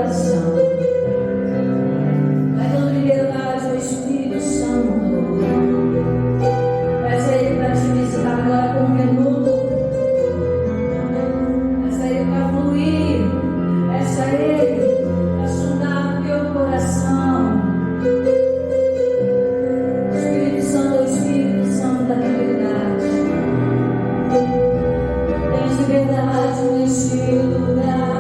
coração. Vai dando liberdade ao Espírito Santo. Peça a Ele para te visitar agora com um renovo. Peça a Ele para fluir. Peça a Ele para sondar o teu coração. O Espírito Santo é o Espírito Santo da liberdade. Tens liberdade neste lugar.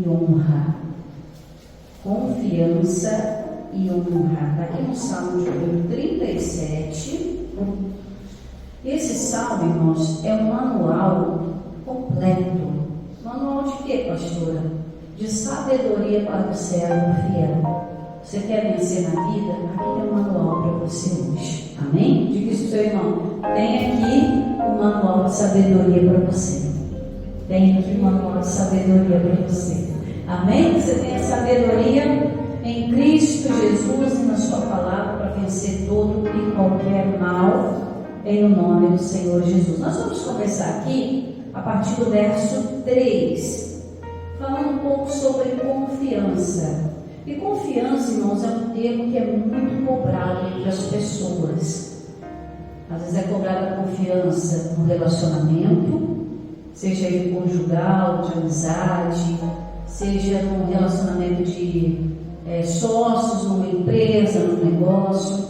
e honra. Confiança e honra. Está aqui no Salmo de número 37. Esse salmo, irmãos, é um manual completo. Manual de quê, pastora? De sabedoria para o servo fiel. Você quer vencer na vida? Aqui tem um manual para você hoje. Amém? Diga isso para o seu irmão. Tem aqui um manual de sabedoria para você. Tem aqui um manual de sabedoria para você. Amém? Você tem a sabedoria em Cristo Jesus e na sua palavra para vencer todo e qualquer mal em nome do Senhor Jesus. Nós vamos começar aqui a partir do verso 3, falando um pouco sobre confiança. E confiança, irmãos, é um termo que é muito cobrado entre as pessoas. Às vezes é cobrada a confiança no relacionamento, seja ele conjugal, de amizade, seja num relacionamento de sócios, numa empresa, num negócio.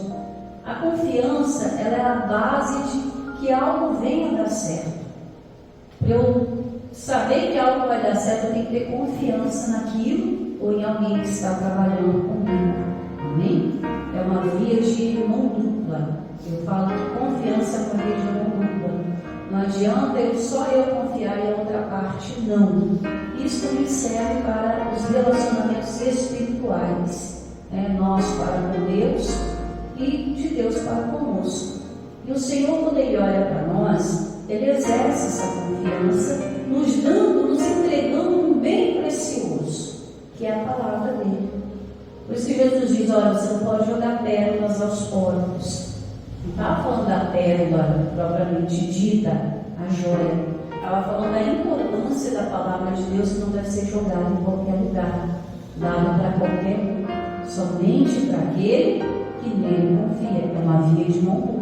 A confiança, ela é a base de que algo venha a dar certo. Para eu saber que algo vai dar certo, eu tenho que ter confiança naquilo ou em alguém que está trabalhando comigo. Amém? É uma via de mão dupla. Eu falo que confiança é uma via de mão dupla. Não adianta só eu confiar e a outra parte não. Isso também serve para os relacionamentos espirituais. Nós para com Deus e de Deus para conosco. E o Senhor, quando Ele olha para nós, Ele exerce essa confiança, nos dando, nos entregando um bem precioso, que é a palavra dele. Por isso que Jesus diz: olha, você não pode jogar pérolas aos porcos. Não estava falando da pérola propriamente dita, a joia. Estava falando da importância da palavra de Deus, que não deve ser jogada em qualquer lugar, dada para qualquer um, somente para aquele que nele confia. É uma via de mão dupla.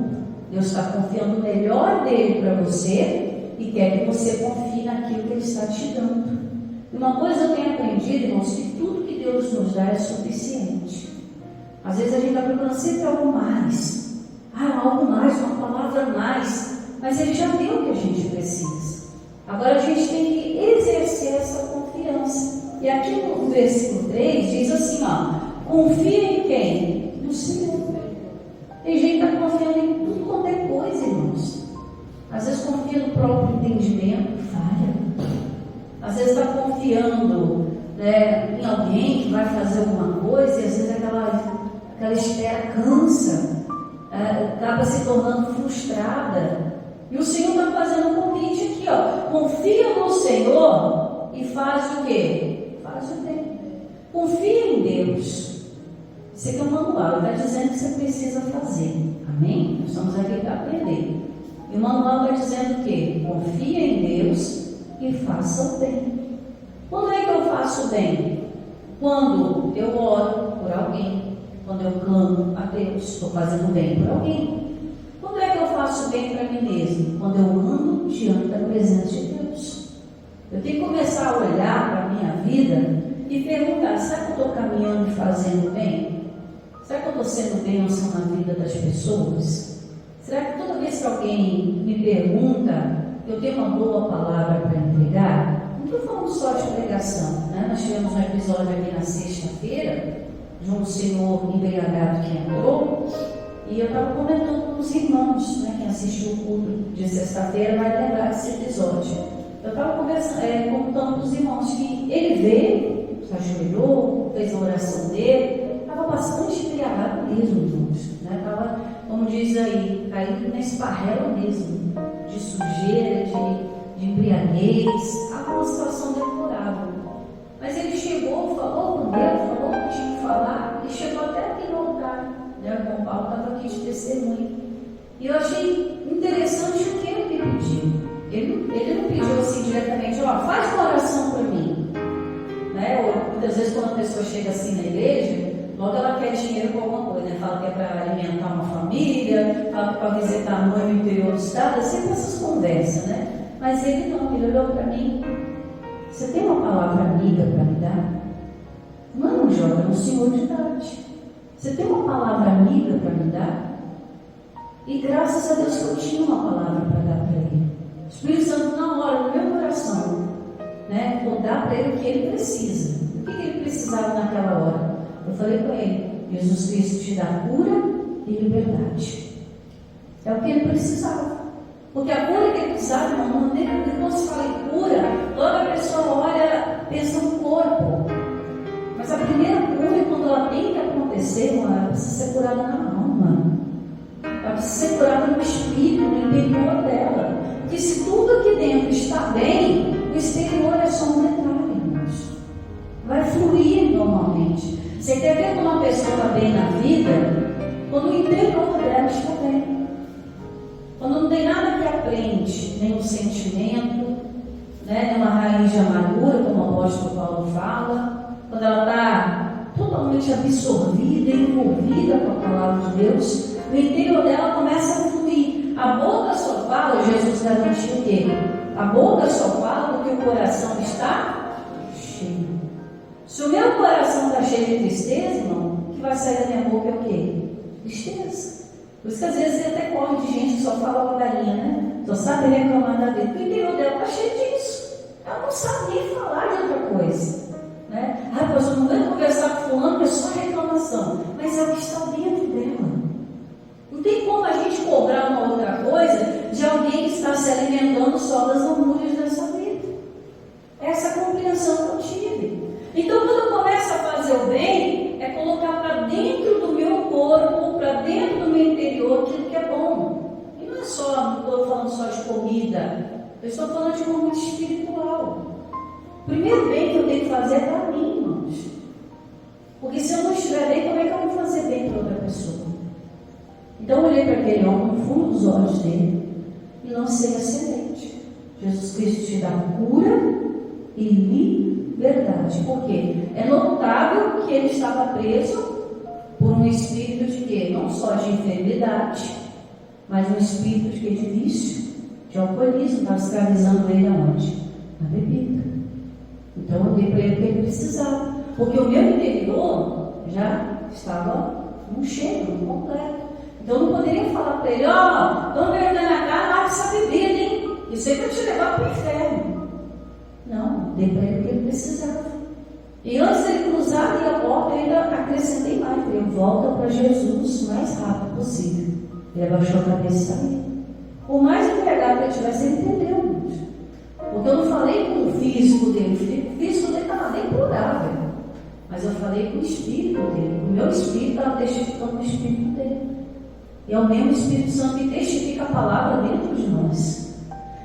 Deus está confiando o melhor dele para você e quer que você confie naquilo que Ele está te dando. E uma coisa eu tenho aprendido, irmãos, que tudo que Deus nos dá é suficiente. Às vezes a gente está procurando sempre algo mais. Algo mais, uma palavra a mais. Mas Ele já deu o que a gente precisa. Agora a gente tem que exercer essa confiança. E aqui no versículo 3 diz assim, confia em quem? No Senhor. Tem gente que está confiando em tudo quanto é coisa, irmãos. Às vezes confia no próprio entendimento, falha. Às vezes está confiando em alguém que vai fazer alguma coisa, e às vezes aquela espera cansa, acaba se tornando frustrada. E o Senhor está fazendo um convite aqui, confia no Senhor e faz o quê? Faz o bem. Confia em Deus. Esse aqui é um manual, ele está dizendo que você precisa fazer. Amém? Nós estamos aqui para aprender. E o manual vai dizendo o quê? Confia em Deus e faça o bem. Quando é que eu faço o bem? Quando eu oro por alguém, quando eu clamo a Deus, estou fazendo bem por alguém. Quando é que eu faço bem para mim mesmo? Quando eu ando diante da presença de Deus. Eu tenho que começar a olhar para a minha vida e perguntar: será que eu estou caminhando e fazendo bem? Será que eu estou sendo bênção na vida das pessoas? Será que toda vez que alguém me pergunta, eu tenho uma boa palavra para entregar? Não estou falando só de pregação, né? Nós tivemos um episódio aqui na sexta-feira de um senhor embriagado que entrou, e eu estava comentando com os irmãos, né? Quem assistiu o culto de sexta-feira vai lembrar desse episódio. Eu estava contando com os irmãos que ele veio, se ajoelhou, fez a oração dele, estava bastante embriagado mesmo, irmãos, né? Estava, como diz aí, caído na esparrela mesmo, de sujeira, de embriaguez, uma situação deplorável. Mas ele chegou, falou com Deus, falou o que tinha que falar, e chegou até aqui no altar, né? O Paulo estava aqui de testemunho. E eu achei interessante o que ele me pediu. Ele não pediu assim diretamente: faz uma oração para mim, né? Ou muitas vezes quando a pessoa chega assim na igreja, logo ela quer dinheiro com alguma coisa, né? Fala que é para alimentar uma família, fala que é para visitar a mãe no interior do estado, é sempre essas conversas, né? Mas ele não, ele olhou para mim: você tem uma palavra amiga para me dar? Não, joga no Senhor de idade. Você tem uma palavra amiga para me dar? E graças a Deus que eu tinha uma palavra para dar para ele. O Espírito Santo, na hora, no meu coração, né? Vou dar para ele o que ele precisa. O que ele precisava naquela hora? Eu falei com ele: Jesus Cristo te dá cura e liberdade. É o que ele precisava. Porque a cura que ele precisava, irmão, quando se fala em cura, toda a pessoa olha, pensa no corpo. Mas a primeira cura, quando ela tem que acontecer, irmão, ela precisa ser curada na alma. Ela precisa ser curada no espírito, no interior dela. Porque se tudo aqui dentro está bem, o exterior é só um detalhe, irmãos. Vai fluir normalmente. Você quer ver quando uma pessoa está bem na vida? Quando o interior dela está bem. Quando não tem nada que aprende, nenhum sentimento, né, nenhuma raiz de amargura, como o apóstolo Paulo fala. Quando ela está totalmente absorvida, envolvida com a palavra de Deus, o interior dela começa a fluir. A boca só fala, Jesus garantiu o quê? A boca só fala porque o coração está cheio. Se o meu coração está cheio de tristeza, irmão, o que vai sair da minha boca é o quê? Tristeza. Por isso que às vezes você até corre de gente que só fala ladainha, né? Só sabe reclamar da vida. Porque o interior dela está cheio disso. Ela não sabe nem falar de outra coisa, né? Ah, pastor, não vai conversar com fulano, que é só reclamação. Mas é o que está dentro dela. Não tem como a gente cobrar uma outra coisa de alguém que está se alimentando só das lamúrias dessa vida. Essa é a compreensão que eu tive. Então, quando eu começo a fazer o bem, é colocar para dentro do meu corpo, para dentro do meu interior, aquilo que é bom. E não é só, não estou falando só de comida, eu estou falando de uma vida espiritual. O primeiro bem que eu tenho que fazer é para mim, irmãos. Porque se eu não estiver bem, como é que eu vou fazer bem para outra pessoa? Então eu olhei para aquele homem no fundo dos olhos dele e lancei a semente. Jesus Cristo te dá cura e liberdade. Por quê? É notável que ele estava preso por um espírito de quê? Não só de enfermidade, mas um espírito de quê? De vício, de alcoolismo. Estava escravizando ele aonde? Na bebida. Então eu dei para ele o que ele precisava. Porque o meu interior já estava num cheiro, num completo. Então eu não poderia falar para ele: ó, toma vergonha na cara, larga essa bebida, hein? Isso aí vai te levar para o inferno. Não, dei para ele o que ele precisava. E antes dele cruzar ali a porta, eu ainda acrescentei mais. Ele volta para Jesus o mais rápido possível. Ele abaixou a cabeça e saiu. Por mais empregado que ele tivesse, ele entendeu. Porque eu não falei com o físico dele. O físico dele estava deplorável. Mas eu falei com o espírito dele. O meu espírito estava testificando o espírito dele. E é o mesmo Espírito Santo que testifica a palavra dentro de nós.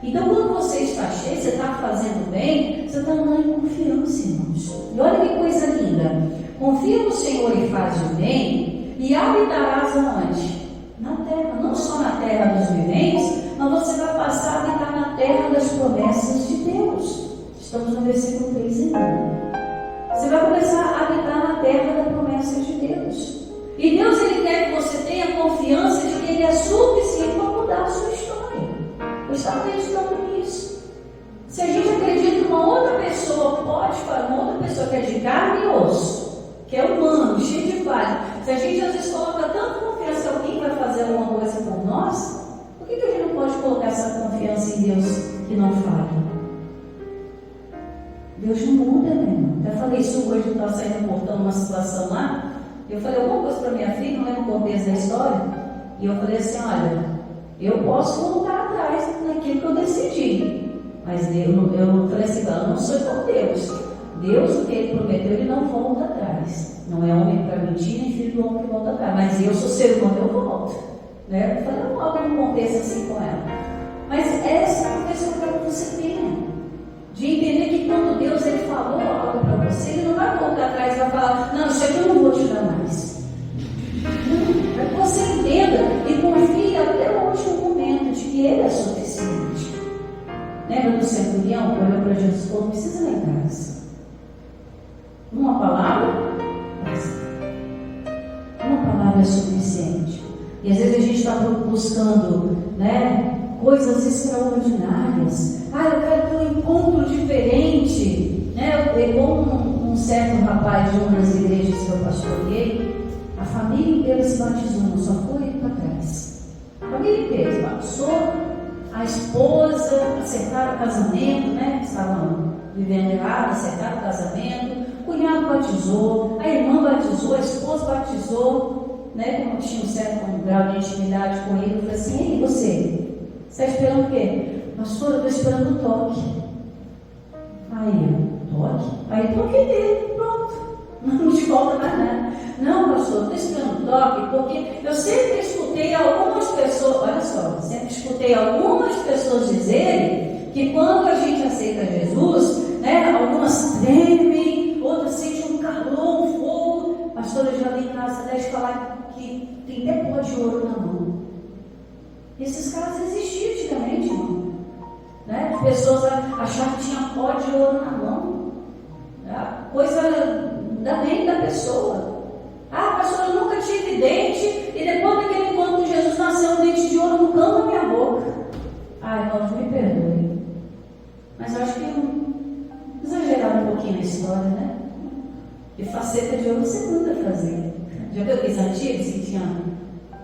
Então, quando você está cheio, você está fazendo bem, você está andando em confiança, irmãos. E olha que coisa linda. Confia no Senhor e faz o bem, e habitarás aonde? Na terra. Não só na terra dos viventes, mas você vai passar a habitar na terra das promessas de Deus. Estamos no versículo 3 ainda. Você vai começar a habitar na terra da promessa de Deus. E Deus, Ele quer que você tenha confiança de que Ele é suficiente para mudar a sua história. Eu estava acreditando nisso. Se a gente acredita que uma outra pessoa pode fazer, uma outra pessoa que é de carne e osso, que é humano, cheio de falha, se a gente às vezes coloca tanta confiança que alguém vai fazer alguma coisa por nós, por que a gente não pode colocar essa confiança em Deus que não falha? Deus não muda, né, irmão? Até falei isso hoje, eu estava saindo portando uma situação lá. Eu falei alguma coisa para minha filha, não lembro o contexto da história, e eu falei assim: olha, eu posso voltar atrás naquilo que eu decidi, mas eu falei assim: eu não sou igual a Deus. Deus, o que Ele prometeu, Ele não volta atrás. Não é homem para mentir, nem filho do homem que volta atrás. Mas eu sou ser humano, eu volto. Né? Eu falei algo num contexto assim com ela. Mas essa é a coisa que eu quero que você tenha. De entender que quando Deus Ele falou algo para você, Ele não vai voltar atrás e vai falar: não, isso aqui eu não vou te dar mais. Não, é que você entenda e confie até o último momento de que Ele é suficiente. Lembra do centurião que olhou para Jesus e falou: não precisa ir em casa. Uma palavra, uma palavra é suficiente. E às vezes a gente está buscando, né, coisas extraordinárias. Eu quero ter um encontro diferente, né? Pegou um certo rapaz de uma das igrejas que eu pastoreei, a família inteira se batizou, não só foi para trás. A família inteira se batizou, a esposa, acertaram o casamento, né? Estavam vivendo errado, acertaram o casamento, o cunhado batizou, a irmã batizou, a esposa batizou, né? Como tinha um certo grau de intimidade com ele, eu falei assim: e você? Você está esperando o quê? Pastor, eu estou esperando o toque. Aí, toque? Aí toquei dele, pronto. Não te falta mais nada. Não, pastor, eu estou esperando o toque, porque eu sempre escutei algumas pessoas, olha só, sempre escutei algumas pessoas dizerem que quando a gente aceita Jesus, né, algumas tremem, outras sentem um calor, um fogo. Pastor, eu já vi em casa até de falar que tem até pó de ouro na mão. Esses caras existiam antigamente, irmão. Né? Pessoas achavam que tinha pó de ouro na mão. Né? Coisa da mente da pessoa. Ah, pastor, eu nunca tive dente, e depois daquele encontro com Jesus nasceu um dente de ouro no canto da minha boca. Ai, irmãos, me perdoe. Mas eu acho que exageraram um pouquinho a história, né? E faceta de ouro você manda fazer. Já viu aqueles antigos que tinham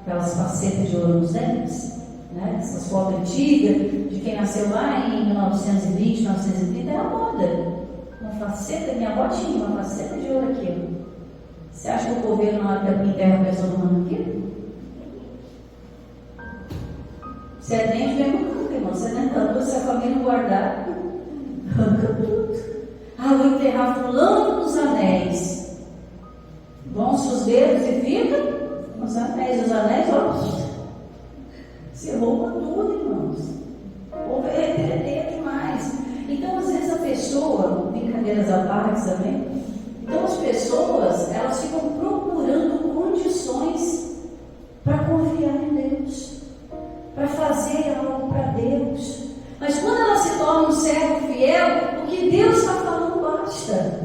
aquelas facetas de ouro nos dentes? Né? Essas fotos antigas de quem nasceu lá em 1920, 1930, era moda. Uma faceta, minha avó tinha uma faceta de ouro aqui. Você acha que o governo na hora que enterra a pessoa não manda aquilo? Se é dente, vem no canto, irmão. Se é dentadura, se a família não guardar, arranca tudo. Ah, vou enterrar fulano dos anéis. Vão-se os dedos e fica os anéis, ó. Se rouba tudo, irmãos. Ou é demais. Então, às vezes a pessoa, brincadeiras à parte também, então as pessoas, elas ficam procurando condições para confiar em Deus, para fazer algo para Deus. Mas quando ela se torna um servo fiel, o que Deus está falando basta.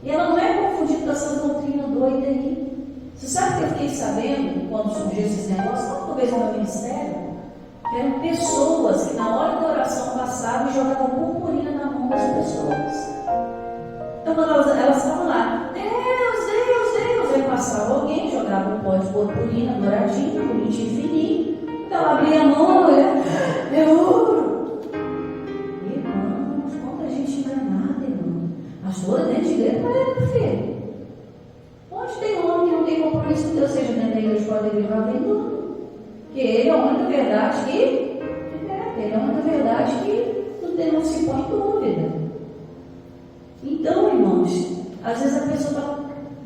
E ela não é confundida com essa doutrina doida aí. Você sabe que eu fiquei sabendo, quando surgiu esses negócios, talvez no meu ministério, eram pessoas que na hora da oração passavam e jogavam purpurina na mão das pessoas. Então quando elas estavam lá, Deus, Deus, Deus, aí passava alguém, jogava um pó de purpurina, douradinho, bonitinho, fininho. Então ela abria a mão, olha, é ouro. Irmãos, quanta gente enganada, irmão. A sua dentro de igreja não é, meu filho. Onde tem um homem que não tem compromisso com Deus, seja dentro da igreja, pode ir lá vendo. Que ele é a única verdade que não se põe em dúvida. Então, irmãos, às vezes a pessoa está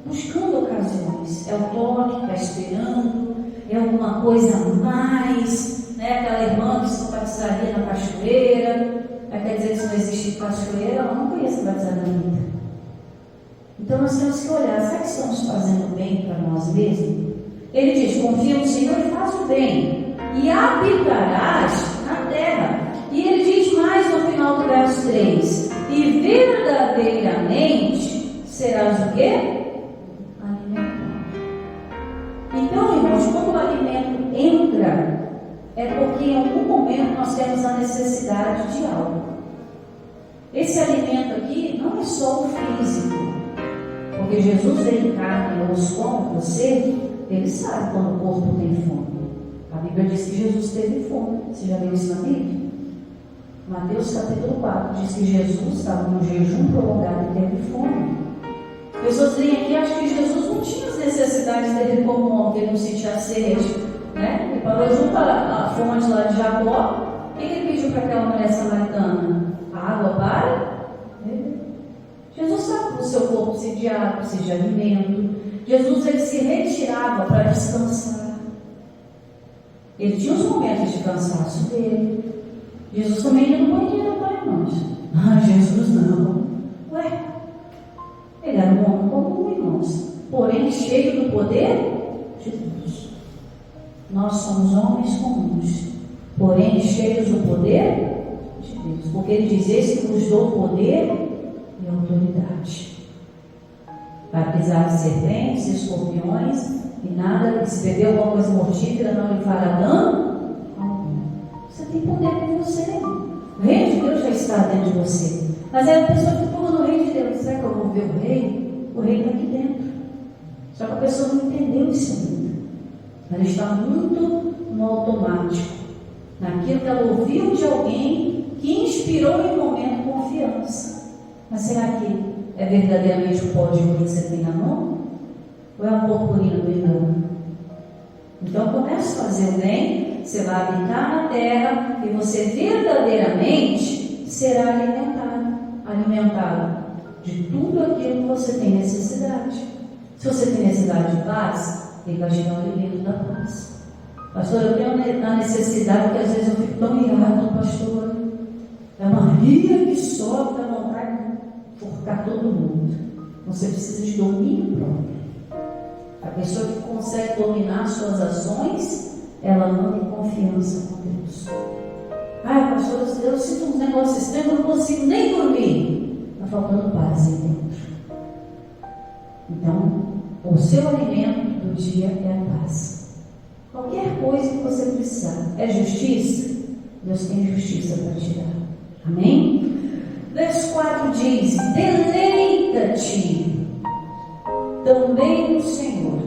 buscando ocasiões. É o toque, está esperando, é alguma coisa a mais, né? Aquela irmã que se batizaria na cachoeira. Quer dizer que se não existe cachoeira, ela não conhece batizar na vida. Então nós temos que olhar, será que estamos fazendo bem para nós mesmos? Ele diz: confia no Senhor e faz o bem, e habitarás na terra. E ele diz mais no final do verso 3: e verdadeiramente serás o quê? Alimentado. Então, irmãos, quando o alimento entra, é porque em algum momento nós temos a necessidade de algo. Esse alimento aqui não é só o físico, porque Jesus veio em carne e osso como você. Ele sabe quando o corpo tem fome. A Bíblia diz que Jesus teve fome. Você já viu isso na Bíblia? Mateus capítulo 4 diz que Jesus estava num jejum prolongado e teve fome. As pessoas vêm aqui e acham que Jesus não tinha as necessidades dele como homem, que ele não sentia sede, né? Ele parou junto à fonte lá de Jacó. O que ele pediu para aquela mulher samaritana? Água para beber. Jesus sabe que o seu corpo precisa de água, precisa de alimento. Jesus, ele se retirava para descansar. Ele tinha os momentos de cansaço dele. Jesus também ia no banheiro, tá, irmãos? Ah, Jesus não. Ué, ele era um homem comum, irmãos, porém cheio do poder de Deus. Nós somos homens comuns, porém cheios do poder de Deus, porque ele diz: eis que vos dou poder e autoridade para pisar de serpentes, escorpiões, e nada, se beber alguma coisa mortífera, não lhe fará dano algum. Você tem poder em você. O reino de Deus já está dentro de você. Mas aí a pessoa fica no reino de Deus. Será que eu vou ver o rei? O rei está aqui dentro. Só que a pessoa não entendeu isso ainda. Ela está muito no automático, naquilo que ela ouviu de alguém que inspirou em um momento confiança. Mas será que é verdadeiramente o pó de ouro que você tem na mão? Ou é a purpurina do engano? Então comece a fazer o bem, você vai habitar na terra e você verdadeiramente será alimentado de tudo aquilo que você tem necessidade. Se você tem necessidade de paz, ele vai te dar o alimento da paz. Pastor, eu tenho a necessidade, porque às vezes eu fico tão irado, pastor. É uma ria que sobe, dá vontade de forcar todo mundo. Você precisa de domínio próprio. A pessoa que consegue dominar suas ações, ela anda em confiança com Deus. Ai, pastor, eu sinto uns negócios estranhos, eu não consigo nem dormir. Está faltando paz aí dentro. Então, o seu alimento do dia é a paz. Qualquer coisa que você precisar. É justiça? Deus tem justiça para te dar. Amém? Verso 4 diz: deleita-te também no Senhor.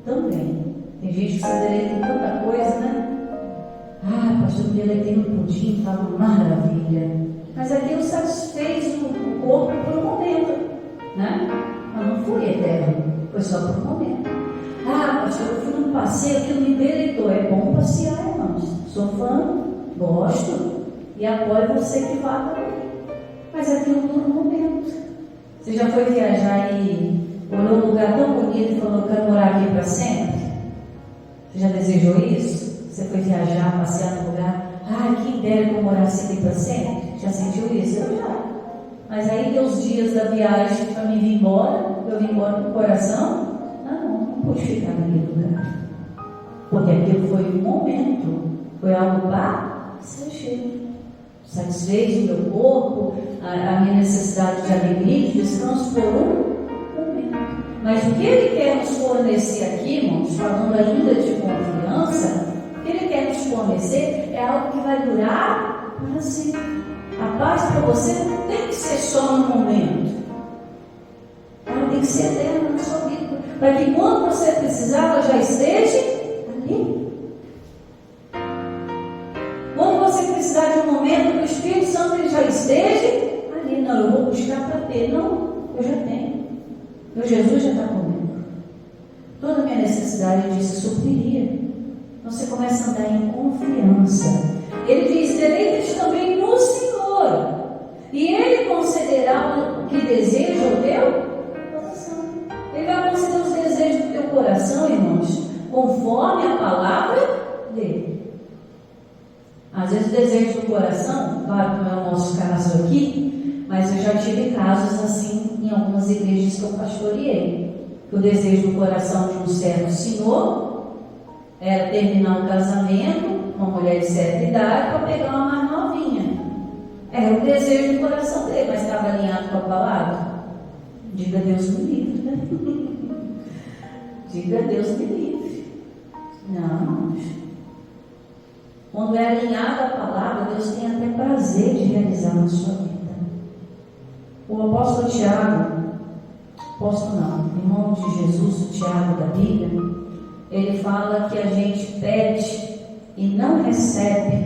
Também. Tem gente que se deleita em tanta coisa, né? Ah, pastor, me deleitei no pudim, estava uma maravilha. Mas é Deus satisfez o corpo por um momento, né? Mas não foi eterno, foi só por um momento. Ah, pastor, eu fui num passeio, aquilo me deleitou. É bom passear, irmãos. Sou fã, gosto e apoio você que vá também. Mas aquilo dura um momento. Você já foi viajar e olhou um lugar tão bonito e falou: eu quero morar aqui para sempre? Você já desejou isso? Você foi viajar, passear no lugar? Ah, quem dera que eu morasse aqui para sempre? Já sentiu isso? Eu já. Mas aí deu os dias da viagem para mim vir embora. Eu vim embora com o coração. Não pude ficar naquele lugar. Porque aquilo foi um momento. Foi algo passageiro. Satisfez o meu corpo, a minha necessidade de alegria, de descanso por um momento. Mas o que Ele quer nos fornecer aqui, irmãos, falando ainda de confiança, o que Ele quer nos fornecer é algo que vai durar para sempre. A paz para você não tem que ser só no momento. Ela tem que ser eterna na sua vida. Para que quando você precisar, ela já esteja ali. Quando você precisar de um momento, o Espírito Santo ele já esteja ali. Não, eu vou buscar para ter. Não, eu já tenho. Meu Jesus já está comigo. Toda a minha necessidade disso supriria. Então você começa a andar em confiança. Ele diz: deleita-te também no Senhor, e Ele concederá o que deseja o teu coração. Ele vai conceder os desejos do teu coração, irmãos, conforme a palavra dele. Às vezes o desejo do coração, claro que não é o nosso caso aqui, mas eu já tive casos assim em algumas igrejas que eu pastoreei, que o desejo do coração de um certo senhor era terminar o casamento, uma mulher de certa idade, para pegar uma mais novinha. Era o desejo do coração dele, mas estava alinhado com a palavra? Diga Deus me livre, né? Diga Deus me livre. Não. Quando é alinhada a palavra, Deus tem até prazer de realizar na sua vida. O apóstolo Tiago, irmão de Jesus, o Tiago da Bíblia, ele fala que a gente pede e não recebe,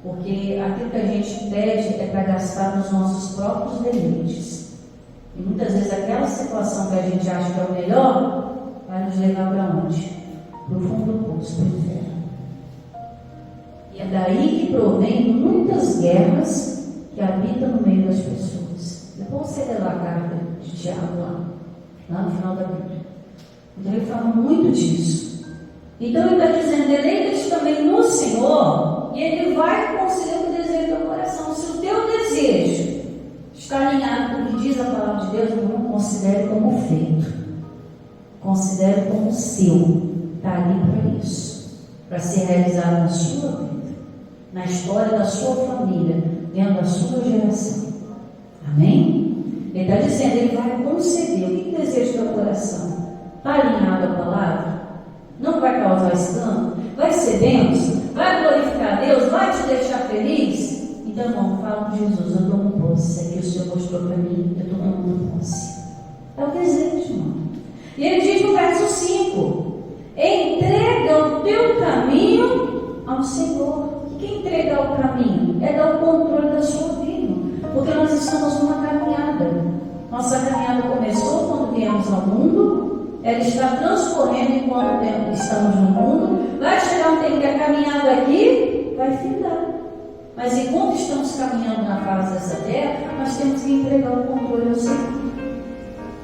porque aquilo que a gente pede é para gastar nos nossos próprios deleites. E muitas vezes aquela situação que a gente acha que é o melhor, vai nos levar para onde? Para o fundo do poço, para o inferno. E é daí que provém muitas guerras que habitam no meio das pessoas. Depois você lê lá a carta de Tiago lá no final da Bíblia. Então ele fala muito disso. Então ele está dizendo: deleita-te também no Senhor, e Ele vai conceder o desejo do teu coração. Se o teu desejo está alinhado com o que diz a palavra de Deus, não considere como feito. Considere como seu. Está ali para isso, para ser realizado na sua vida, na história da sua família, dentro da sua geração. Amém? Ele está dizendo: Ele vai conceder. O que deseja o teu coração? Está alinhado à palavra? Não vai causar escândalo? Vai ser bênção? Vai glorificar a Deus? Vai te deixar feliz? Então, irmão, fala com Jesus: eu tomo posse. Isso aqui o Senhor mostrou para mim, eu estou tomando posse. É o desejo, irmão. E ele diz no verso 5: entrega o teu caminho ao Senhor. O que é entregar o caminho? É dar o controle da sua vida, porque nós estamos numa caminhada no mundo, ela está transcorrendo enquanto estamos no mundo. Vai chegar um tempo que a caminhada aqui vai findar. Mas enquanto estamos caminhando na face dessa terra, nós temos que entregar o controle ao Senhor.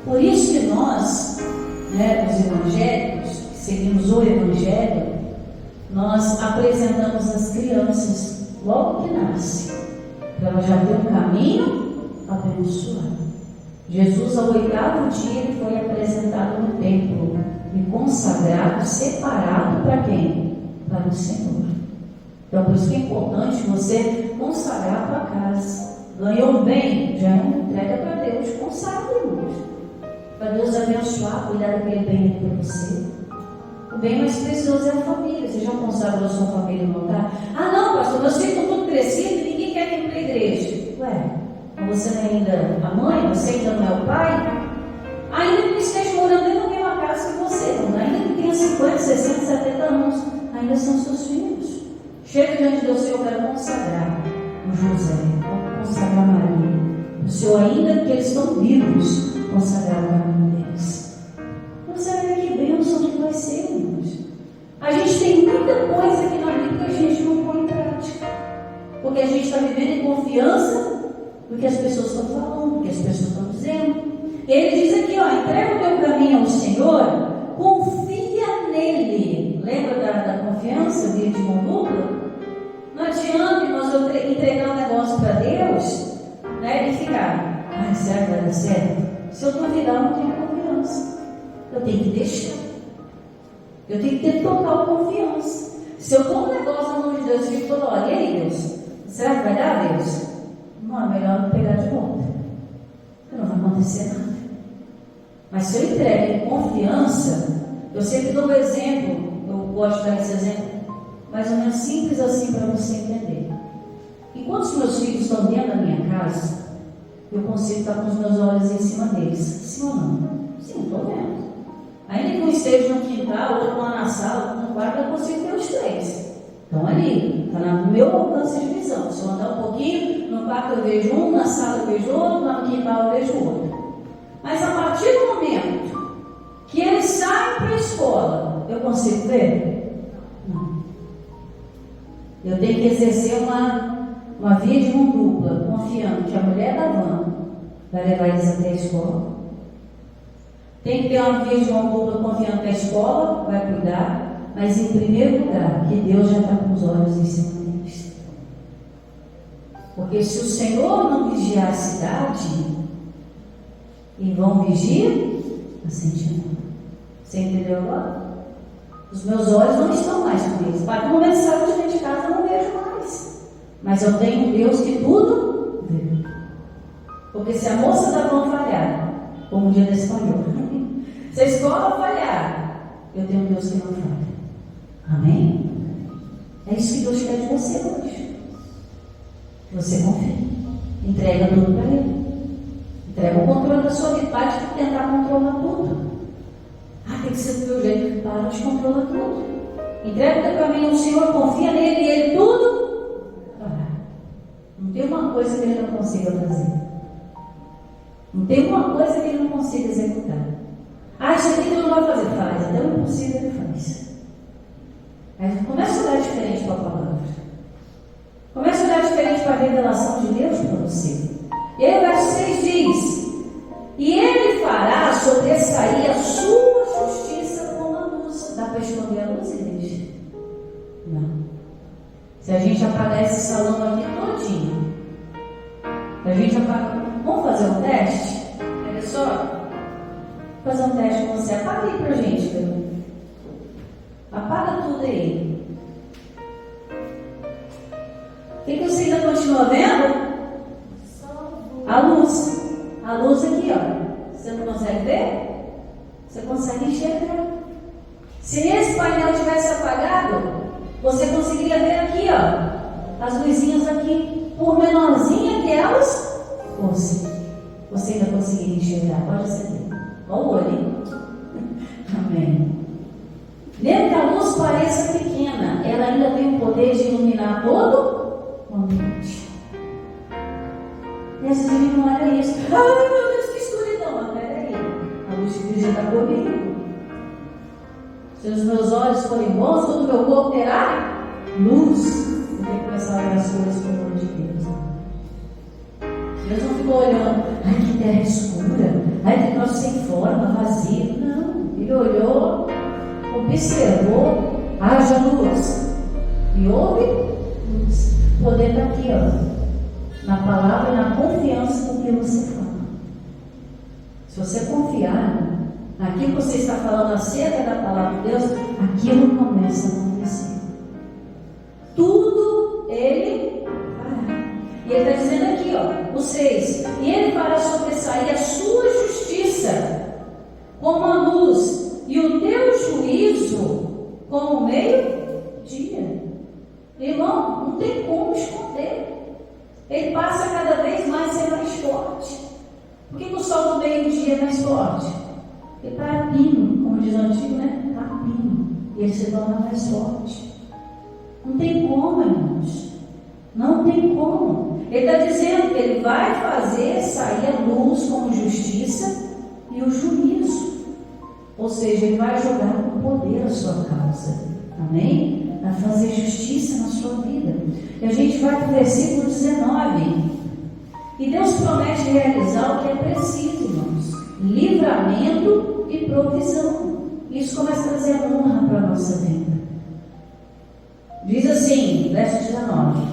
Por isso que nós, os evangélicos, que seguimos o Evangelho, nós apresentamos as crianças logo que nascem, para ela já ter um caminho abençoado. Jesus, ao 8º dia, ele foi apresentado no templo e consagrado, separado para quem? Para o Senhor. Então, por isso que é importante você consagrar a tua casa. Ganhou um bem? Já entrega para Deus, consagra, irmãos. Para Deus abençoar, cuidar daquele bem para você. O bem mais precioso é a família. Você já consagrou a sua família no altar? Ah, não, pastor, meus filhos estão todos crescidos e ninguém quer vir para a igreja. Ué, mas você não é ainda a mãe? Você ainda não é o pai? Ainda que esteja morando dentro da mesma casa que você, ainda que tenha 50, 60, 70 anos, ainda são seus filhos. Chega diante do Senhor, eu quero consagrar o José, vou consagrar a Maria. O Senhor, ainda que eles estão vivos, consagrar o caminho deles. Você vai ver que bênção que vai ser, irmãos. A gente tem muita coisa aqui na Bíblia que a gente não põe em prática, porque a gente está vivendo em confiança do que as pessoas estão falando, do que as pessoas estão dizendo. Ele diz aqui, entrega o teu caminho ao Senhor, confia nele. Lembra da confiança, via de mão dupla? Não adianta nós entregar um negócio para Deus, e ficar, será que vai dar certo? Se eu duvidar, eu não tenho confiança. Eu tenho que deixar. Eu tenho que ter total confiança. Se eu dou um negócio na mão de Deus e fico toda hora, e aí, Deus? Será que vai dar, Deus? Não, é melhor não pegar de volta. Não vai acontecer nada. Mas se eu entrego em confiança, eu sempre dou um exemplo, eu gosto de dar esse exemplo, mais ou menos simples assim para você entender. Enquanto os meus filhos estão dentro da minha casa, eu consigo estar com os meus olhos em cima deles. Sim ou não? Sim, estou vendo. Ainda que um esteja no quintal, outro lá na sala, outro no quarto, eu consigo ver os três. Estão ali, está no meu alcance de visão. Se eu andar um pouquinho, no quarto eu vejo um, na sala eu vejo outro, lá no quintal eu vejo outro. Mas a partir do momento que eles saem para a escola, eu consigo ver? Não. Eu tenho que exercer uma via de mão dupla, confiando que a mulher da van vai levar eles até a escola. Tem que ter uma via de mão dupla, confiando que a escola vai cuidar, mas em primeiro lugar, que Deus já está com os olhos em cima deles. Porque se o Senhor não vigiar a cidade, e vão vigiar a sentinela. Você entendeu agora? Os meus olhos não estão mais com eles. Para no momento de sair de dentro de casa, eu não vejo mais. Mas eu tenho um Deus que tudo vê. Porque se a moça da van falhar, como um dia desse falhou, se a escola falhar, eu tenho um Deus que não falha. Amém? É isso que Deus quer de você hoje. Que você confie. Entrega tudo para Ele. Entrega o controle da sua vida. Para de tentar controlar tudo. Tem que ser do meu jeito. Para de controlar tudo. Entrega o teu caminho ao Senhor, confia nele e Ele tudo. Não tem uma coisa que Ele não consiga fazer. Não tem uma coisa que Ele não consiga executar. Isso aqui Ele não vai fazer. Faz. Até o impossível Ele faz. Aí começa a olhar diferente para a palavra. Começa a olhar diferente para a revelação de Deus para você. E aí o verso 6 diz: e Ele fará sobressair a sua justiça como a luz. Dá para esconder a luz, igreja? Não. Se a gente apagar esse salão aqui todinho, a gente apaga. Vamos fazer um teste? Olha só. Vou fazer um teste com você. Apaga aí pra gente, viu? Apaga tudo aí. O que você ainda continua vendo? A luz. A luz aqui, ó. Você não consegue ver? Você consegue enxergar. Se esse painel tivesse apagado, você conseguiria ver aqui, ó, as luzinhas aqui. Por menorzinha que elas fossem, você ainda conseguiria enxergar. Pode ser. Olha o olho, hein? Amém. Mesmo que a luz pareça pequena, ela ainda tem o poder de iluminar todo o ambiente. E às vezes a gente não olha isso. Meu Deus, que escuridão. Mas peraí, a luz de Espírito está comigo. Se os meus olhos forem bons, todo o meu corpo terá luz. Eu tenho que começar a ver as coisas com o nome de Deus. Deus não ficou olhando, ai que terra escura, ai que troço sem forma, vazio. Não, Ele olhou, observou, haja luz. E houve luz. O poder está aqui, ó, na palavra e na confiança com que você fala. Se você confiar naquilo que você está falando acerca da palavra de Deus, aquilo começa a acontecer. Tudo Ele fará. E Ele está dizendo aqui, ó, o 6: e Ele fará sobressair a sua justiça como a luz, e o teu juízo como o meio-dia. Irmão, não tem como esconder. Ele passa cada vez mais a ser mais forte. Por que o sol do meio-dia é mais forte? Porque está a pino, como diz o antigo, né? Está a pino. E ele se torna mais forte. Não tem como, irmãos. Não tem como. Ele está dizendo que ele vai fazer sair a luz como justiça e o juízo. Ou seja, ele vai jogar com poder a sua causa. Amém? Vai fazer justiça na sua vida. E a gente vai para o versículo 19. E Deus promete realizar o que é preciso, irmãos: livramento e provisão. Isso começa a trazer honra para a nossa vida. Diz assim, verso 19: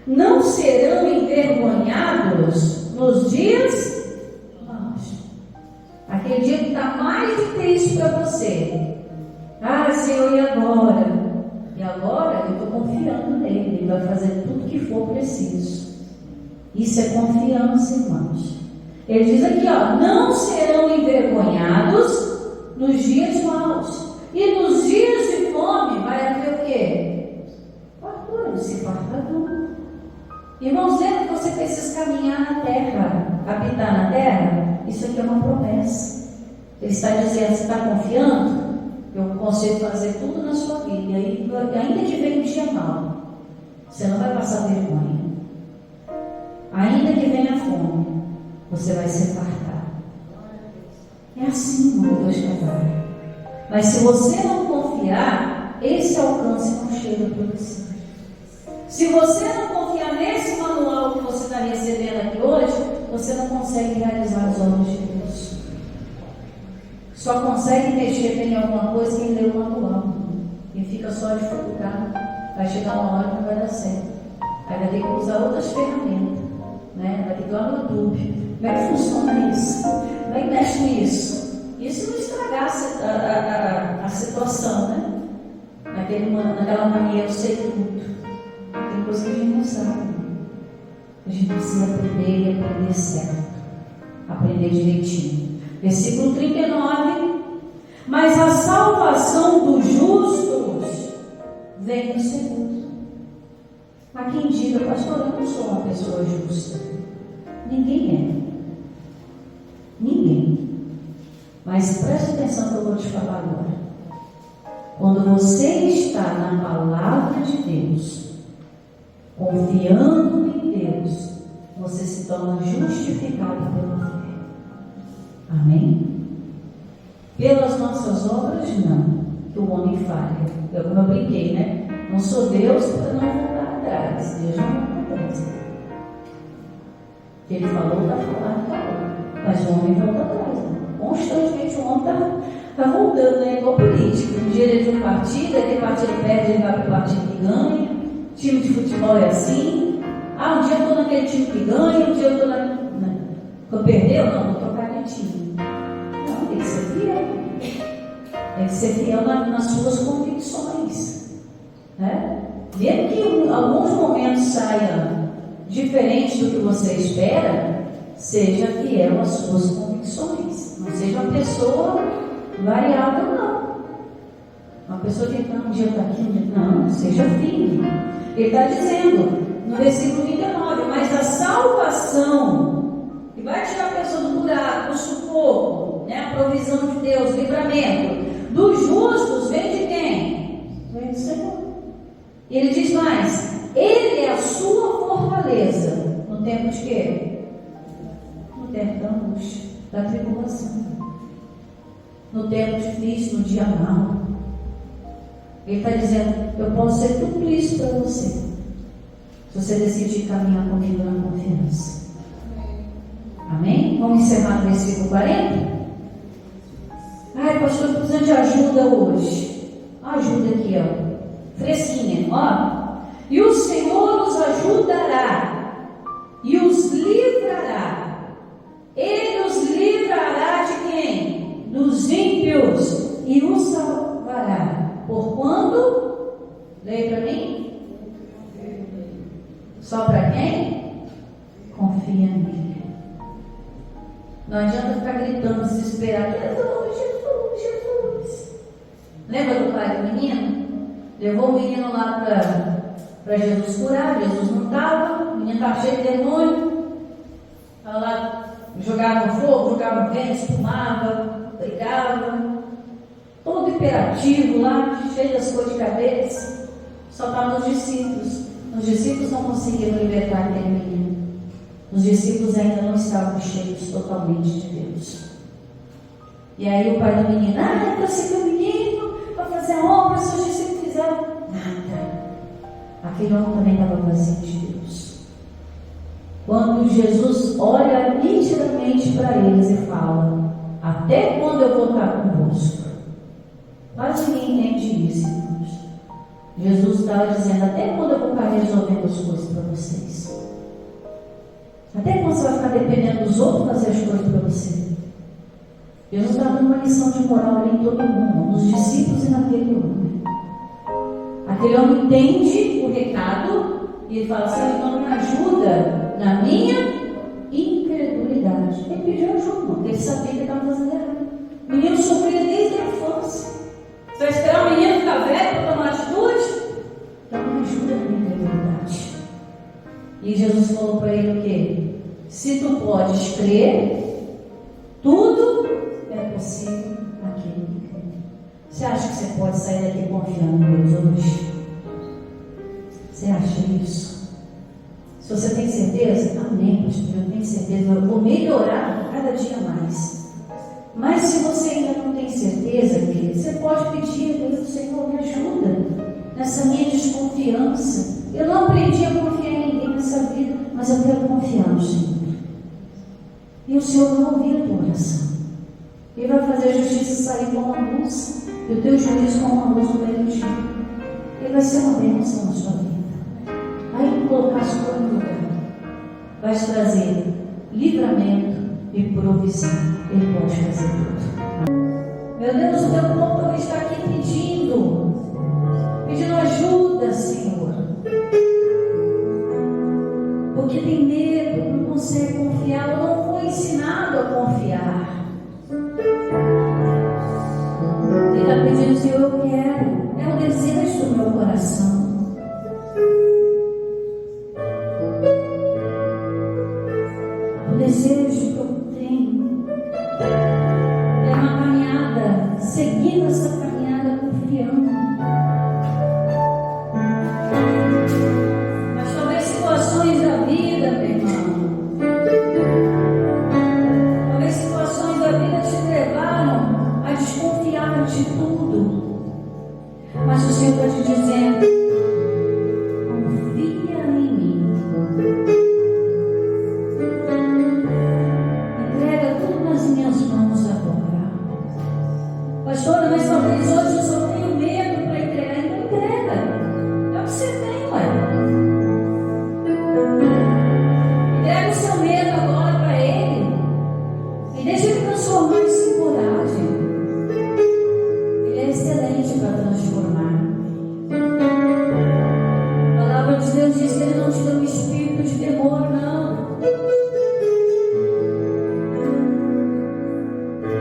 não serão envergonhados nos dias maus. Aquele dia que está mais difícil para você. Ah, Senhor, e agora? E agora eu estou confiando nele. Ele vai fazer tudo o que for preciso. Isso é confiança, irmãos. Ele diz aqui, ó: não serão envergonhados nos dias maus. E nos dias de fome vai haver o quê? Fartura, se farta tudo. Irmãos, lembra que você precisa caminhar na terra, habitar na terra? Isso aqui é uma promessa. Ele está dizendo: você está confiando? Eu consigo fazer tudo na sua vida. E aí, ainda que venha um dia mal, você não vai passar vergonha. Ainda que venha fome, você vai se fartar. É assim, meu Deus, trabalha. Mas se você não confiar, esse alcance não chega para você. Se você não confiar nesse manual que você está recebendo aqui hoje, você não consegue realizar as obras de Deus. Só consegue mexer em alguma coisa quem lê o manual. E fica só dificultado. Vai chegar uma hora que não vai dar certo. Aí vai ter que usar outras ferramentas. Né? Vai ter que ir lá no YouTube. Como é que funciona isso? Como é que mexe nisso? Isso não estragasse a situação, né? Naquela mania eu sei tudo. Tem coisa que a gente não sabe. A gente precisa aprender e aprender certo. Aprender direitinho. Versículo 39. Mas a salvação dos justos vem do Senhor. Há quem diga: pastor, eu não sou uma pessoa justa. Ninguém é. Ninguém. Mas preste atenção no que eu vou te falar agora. Quando você está na palavra de Deus, confiando em Deus, você se torna justificado pela fé. Amém? Pelas nossas obras, não. Que o homem falha. Como eu brinquei, né? Não sou Deus para não voltar atrás. Deus não volta atrás. Ele falou, está falando, falou. Mas o homem volta atrás. Né? Constantemente o homem está voltando, né? Igual político. Um dia ele tem um partido, aquele partido perde, ele vai para o partido que ganha. Time de futebol é assim. Ah, um dia eu estou naquele time que ganha, um dia eu estou na. Quando perdeu, não, vou trocar de time. Não, tem que ser fiel. Tem que ser fiel nas suas convicções. Né? Mesmo que em alguns momentos saia diferente do que você espera, seja fiel às suas convicções. Não seja uma pessoa variável, não. Uma pessoa que um dia está aqui, um dia não, seja firme. Ele está dizendo no versículo 29, mas a salvação que vai tirar a pessoa do buraco, do sufoco, né? A provisão de Deus, o livramento dos justos, vem de quem? Vem do Senhor. E ele diz mais: ele é a sua fortaleza no tempo de quê? No tempo da angústia, da tribulação. no tempo difícil, no dia mau. Ele está dizendo, eu posso ser tudo isso para você, se você decidir caminhar comigo na confiança. Amém? Vamos encerrar no versículo 40? Ai, pastor, estou precisando de ajuda hoje. Ajuda aqui, ó. Fresquinha, ó. E o Senhor os ajudará e os livrará. Ele os livrará de quem? Dos ímpios, e os salvará. Por quando? Leia para mim. Só para quem? Confia nele. Não adianta ficar gritando, desesperado. Jesus, Jesus, Jesus. Lembra do pai do menino? Levou o menino lá para Jesus curar. Jesus não estava. O menino estava cheio de demônio. Estava lá, jogava no fogo, jogava no vento, espumava, brigava. Todo hiperativo lá, cheio das cores de cabeça. Só estava nos discípulos. Os discípulos não conseguiram libertar aquele menino. Os discípulos ainda não estavam cheios totalmente de Deus. E aí o pai do menino, trouxe o menino para fazer a obra, se os discípulos fizeram nada. Aquele homem também estava vazio de Deus. Quando Jesus olha nitidamente para eles e fala, até quando eu vou estar convosco? Quase ninguém entende isso, irmãos. Jesus estava dizendo, até quando eu vou estar resolvendo as coisas para vocês? Até quando você vai ficar dependendo dos outros fazer as coisas para você? Jesus está dando uma lição de moral ali em todo mundo, nos discípulos e naquele homem. Aquele homem entende o recado e ele fala assim, então me ajuda na minha incredulidade. Ele pediu ajuda, porque ele sabia que ele estava fazendo errado. O menino sofria desde a infância. Você vai esperar o menino ficar velho para tomar atitude? Então me ajuda na minha incredulidade. E Jesus falou para ele o quê? Se tu podes crer, tudo é possível naquele que crê. Você acha que você pode sair daqui confiando em Deus hoje? Você acha isso? Se você tem certeza, amém, pastor, eu tenho certeza, eu vou melhorar cada dia mais. Mas se você ainda não tem certeza, querido, você pode pedir a Deus, Senhor, me ajuda nessa minha desconfiança. Eu não aprendi a confiar em ninguém nessa vida, mas eu quero confiar no Senhor. E o Senhor vai ouvir a tua oração. Ele vai fazer a justiça sair como a luz, e o teu juízo como a luz do meio-dia. Ele vai ser uma bênção na sua vida. Vai colocar as coisas no lugar. Vai te trazer livramento e provisão. Ele pode fazer tudo. Meu Deus, o teu povo também está aqui pedindo ajuda, Senhor. Porque tem medo, não consegue confiar, ou não foi ensinado a confiar. Ele está pedindo, Senhor, eu quero, é o desejo do meu coração. O desejo que eu tenho é uma caminhada, seguindo essa caminhada, confiando. Mas talvez situações da vida, meu irmão, talvez situações da vida te levaram a desconfiar de tudo. Mas o Senhor está te dizendo, confia em mim. Entrega tudo nas minhas mãos agora. Pastora, mas talvez hoje eu só tenho medo para entregar. Então entrega. É o que você tem, ué. Entrega o seu medo agora para Ele. E deixa Ele transformar isso em coragem. Ele é excelente para transformar. A palavra de Deus diz que Ele não te deu um espírito de temor, não.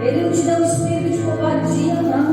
Ele não te deu um espírito de covardia, não.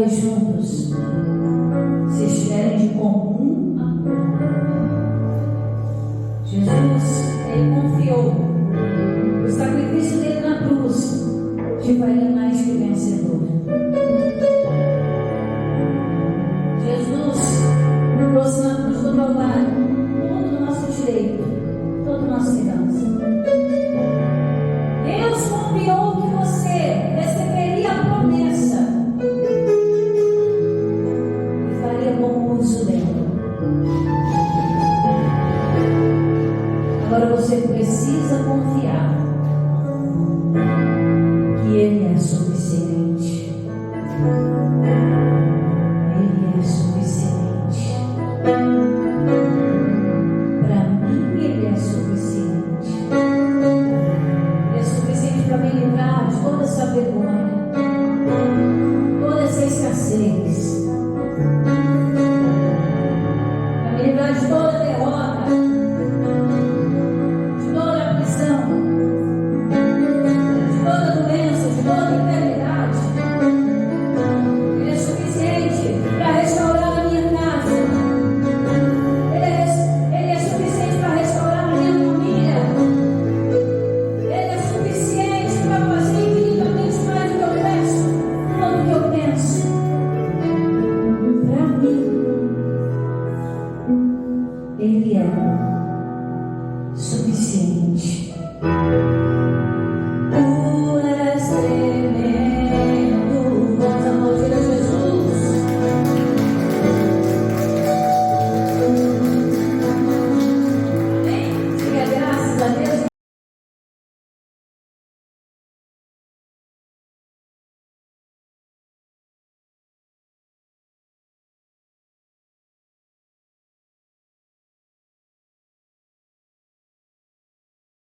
dois juntos, se estiverem de comum acordo. Jesus, ele confiou o sacrifício dele na cruz te faria mais que vencedor. Jesus trouxe na cruz do Calvário todo o nosso direito, toda a nossa herança. Deus confiou que você receberia a promessa e faria bom uso dela. Agora você precisa confiar que Ele é suficiente.